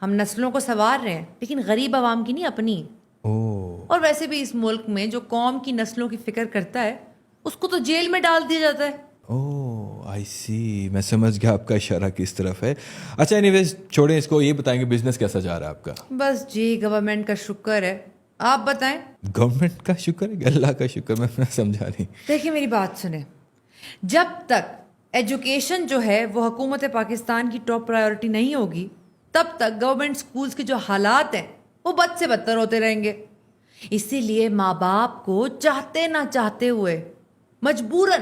ہم نسلوں کو سنوار رہے ہیں لیکن غریب عوام کی نہیں، اپنی. اور ویسے بھی اس ملک میں جو قوم کی نسلوں کی فکر کرتا ہے اس کو تو جیل میں ڈال دیا جاتا ہے. آئی سی، میں سمجھ گیا آپ کا اشارہ کس طرف ہے. اچھا اینی ویز چھوڑیں اس کو، یہ بتائیں گے بزنس کیسا جا رہا ہے آپ کا؟ بس جی گورنمنٹ کا شکر ہے. آپ بتائیں. گورنمنٹ کا شکر ہے کہ اللہ کا شکر؟ میں سمجھا نہیں. دیکھیں میری بات سنیں، جب تک ایجوکیشن جو ہے وہ حکومت پاکستان کی ٹاپ پرائیورٹی نہیں ہوگی تب تک گورنمنٹ سکولز کے جو حالات ہیں وہ بد سے بدتر ہوتے رہیں گے. اسی لیے ماں باپ کو چاہتے نہ چاہتے ہوئے مجبوراً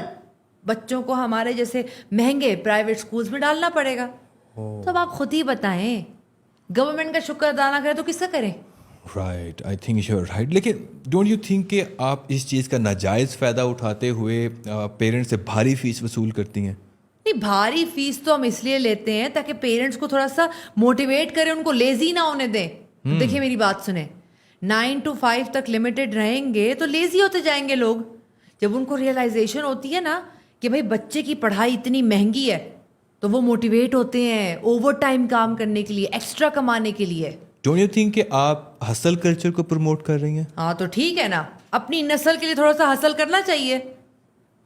بچوں کو ہمارے جیسے مہنگے پرائیویٹ سکولز میں ڈالنا پڑے گا. تو اب آپ خود ہی بتائیں، گورنمنٹ کا شکر ادا نہ کرے تو کس سے کریں؟ Right, I think you are right. لیکن ڈونٹ یو تھنک کہ آپ اس چیز کا ناجائز فائدہ اٹھاتے ہوئے پیرنٹس سے بھاری فیس وصول کرتی ہیں؟ نہیں، بھاری فیس تو ہم اس لیے لیتے ہیں تاکہ پیرنٹس کو تھوڑا سا موٹیویٹ کریں، ان کو لیزی نہ ہونے دیں. دیکھیں میری بات سنیں، 9 to 5 تک لمیٹڈ رہیں گے تو لیزی ہوتے جائیں گے لوگ. جب ان کو ریئلائزیشن ہوتی ہے نا کہ بھائی بچے کی پڑھائی اتنی مہنگی ہے تو وہ موٹیویٹ ہوتے ہیں اوور ٹائم کام کرنے کے لیے، ایکسٹرا کمانے کے لیے. ڈونٹ یو تھنک کہ آپ ہسل کلچر کو پروموٹ کر رہی ہیں؟ ہاں تو ٹھیک ہے نا، اپنی نسل کے لیے تھوڑا سا حاصل کرنا چاہیے.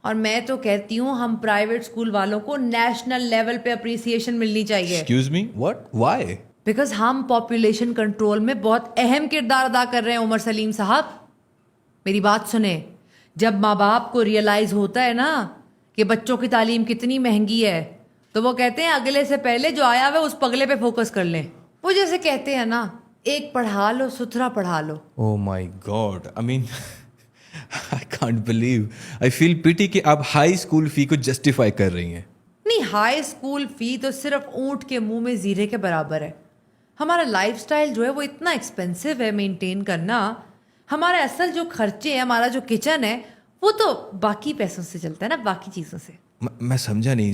اور میں تو کہتی ہوں ہم پرائیویٹ اسکول والوں کو نیشنل لیول پہ اپریسیشن ملنی چاہیے. Excuse me, what? Why? Because ہم پاپولیشن کنٹرول میں بہت اہم کردار ادا کر رہے ہیں عمر سلیم صاحب. میری بات سنیں، جب ماں باپ کو ریئلائز ہوتا ہے نا کہ بچوں کی تعلیم کتنی مہنگی ہے تو وہ کہتے ہیں اگلے سے پہلے جو آیا ہوا اس پگلے پہ فوکس کر لیں. وہ جیسے کہتے ہیں نا، ایک پڑھا لو ستھرا پڑھا لو. Oh my god, I mean I can't believe, I feel pity کہ آپ ہائی اسکول فی کو جسٹیفائی کر رہی ہیں. نہیں، ہائی اسکول فی تو صرف اونٹ کے منہ میں زیرے کے برابر ہے. ہمارا لائف سٹائل جو ہے وہ اتنا ایکسپینسو ہے مینٹین کرنا. ہمارا اصل جو خرچے ہیں، ہمارا جو کچن ہے وہ تو باقی پیسوں سے چلتا ہے نا، باقی چیزوں سے. میں سمجھا نہیں.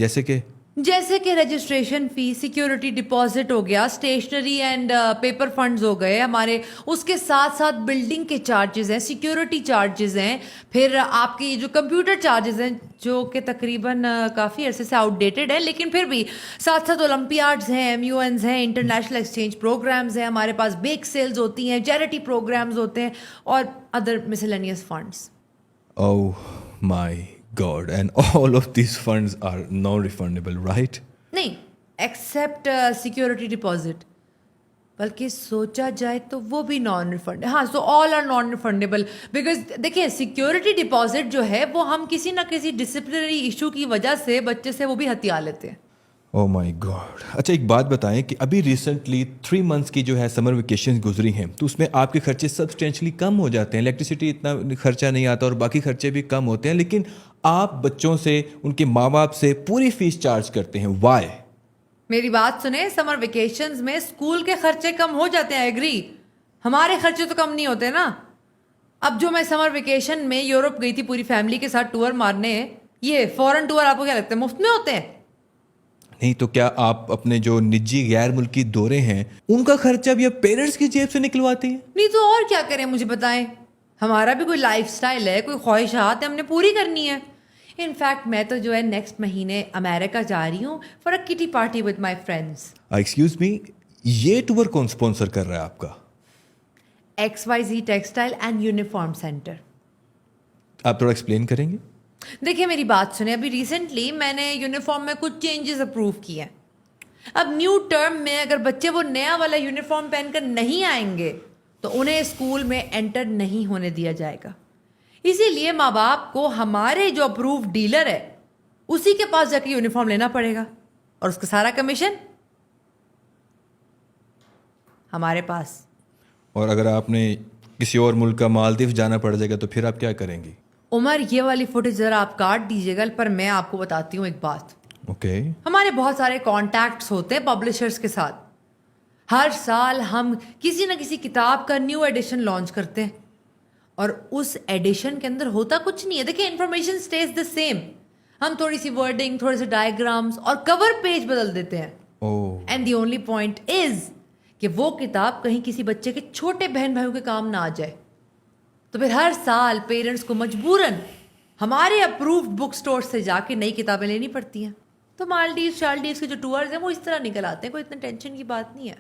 جیسے کہ رجسٹریشن فی، سیکیورٹی ڈپازٹ ہو گیا، اسٹیشنری اینڈ پیپر فنڈز ہو گئے ہمارے، اس کے ساتھ ساتھ بلڈنگ کے چارجز ہیں، سیکیورٹی چارجز ہیں، پھر آپ کی جو کمپیوٹر چارجز ہیں جو کہ تقریباً کافی عرصے سے آؤٹ ڈیٹڈ ہے لیکن پھر بھی، ساتھ ساتھ اولمپیاڈز ہیں، MUNs ہیں، انٹرنیشنل ایکسچینج پروگرامز ہیں، ہمارے پاس بیک سیلز ہوتی ہیں، چیریٹی پروگرامز ہوتے ہیں اور other miscellaneous funds. Oh my God, and all of these funds are non-refundable, right? نہیں، ایکسیپٹ سیکیورٹی ڈپازٹ، بلکہ سوچا جائے تو وہ بھی نان ریفنڈ. ہاں، سو آل آر نان ریفنڈیبل. بیکاز دیکھیں سیکیورٹی ڈپازٹ جو ہے وہ ہم کسی نہ کسی ڈسپلنری ایشو کی وجہ سے بچے سے وہ بھی ہتھیا لیتے ہیں. Oh my God. اچھا ایک بات بتائیں کہ ابھی ریسنٹلی 3 months کی جو ہے سمر ویکیشن گزری ہیں تو اس میں آپ کے خرچے سبسٹینشلی کم ہو جاتے ہیں. الیکٹریسٹی اتنا خرچہ نہیں آتا اور باقی خرچے بھی کم ہوتے ہیں، لیکن آپ بچوں سے، ان کے ماں باپ سے پوری فیس چارج کرتے ہیں. وائی؟ میری بات سنیں، سمر ویکیشنز میں اسکول کے خرچے کم ہو جاتے ہیں، ایگری. ہمارے خرچے تو کم نہیں ہوتے نا. اب جو میں سمر ویکیشن میں یورپ گئی تھی پوری فیملی کے ساتھ ٹور مارنے، یہ فورن ٹور آپ کو کیا لگتا ہے مفت میں ہوتے ہیں؟ نہیں تو کیا آپ اپنے جو نجی غیر ملکی دورے ہیں ان کا خرچہ بھی آپ پیرنٹس کی جیب سے نکلواتی ہیں؟ نہیں تو اور کیا کریں، مجھے بتائیں. ہمارا بھی کوئی لائف سٹائل ہے، کوئی خواہشات ہے، ہم نے پوری کرنی ہے. انفیکٹ میں تو جو ہے نیکسٹ مہینے امریکہ جا رہی ہوں فار اے کٹی party with my friends. Excuse me, یہ ٹور کون اسپانسر کر رہا ہے آپ کا؟ XYZ textile and uniform centre. آپ تھوڑا ایکسپلین کریں گے؟ دیکھیں میری بات سنیں، ابھی ریسنٹلی میں نے یونیفارم میں کچھ چینجز اپروو کیے ہیں. اب نیو ٹرم میں اگر بچے وہ نیا والا یونیفارم پہن کر نہیں آئیں گے تو انہیں اسکول میں انٹر نہیں ہونے دیا جائے گا. اسی لیے ماں باپ کو ہمارے جو اپرووڈ ڈیلر ہے اسی کے پاس جا کے یونیفارم لینا پڑے گا اور اس کا سارا کمیشن ہمارے پاس. اور اگر آپ نے کسی اور ملک کا مالدیف جانا پڑ جائے گا تو پھر آپ کیا کریں گی؟ عمر یہ والی فوٹیج ذرا آپ کاٹ دیجیے گا، پر میں آپ کو بتاتی ہوں ایک بات. اوکے. ہمارے بہت سارے کانٹیکٹس ہوتے ہیں پبلشرز کے ساتھ. ہر سال ہم کسی نہ کسی کتاب کا نیو ایڈیشن لانچ کرتے ہیں اور اس ایڈیشن کے اندر ہوتا کچھ نہیں ہے. دیکھیں انفارمیشن اسٹیز دا سیم، ہم تھوڑی سی ورڈنگ، تھوڑے سے ڈائیگرامس اور کور پیج بدل دیتے ہیں. And the only point is کہ وہ کتاب کہیں کسی بچے کے چھوٹے بہن بھائیوں کے کام نہ آ جائے. تو پھر ہر سال پیرنٹس کو مجبوراً ہمارے اپرووڈ بک اسٹور سے جا کے نئی کتابیں لینی پڑتی ہیں. تو مالڈیوز شالڈیوز کے جو ٹورز ہیں وہ اس طرح نکل آتے ہیں، کوئی اتنا ٹینشن کی بات نہیں ہے.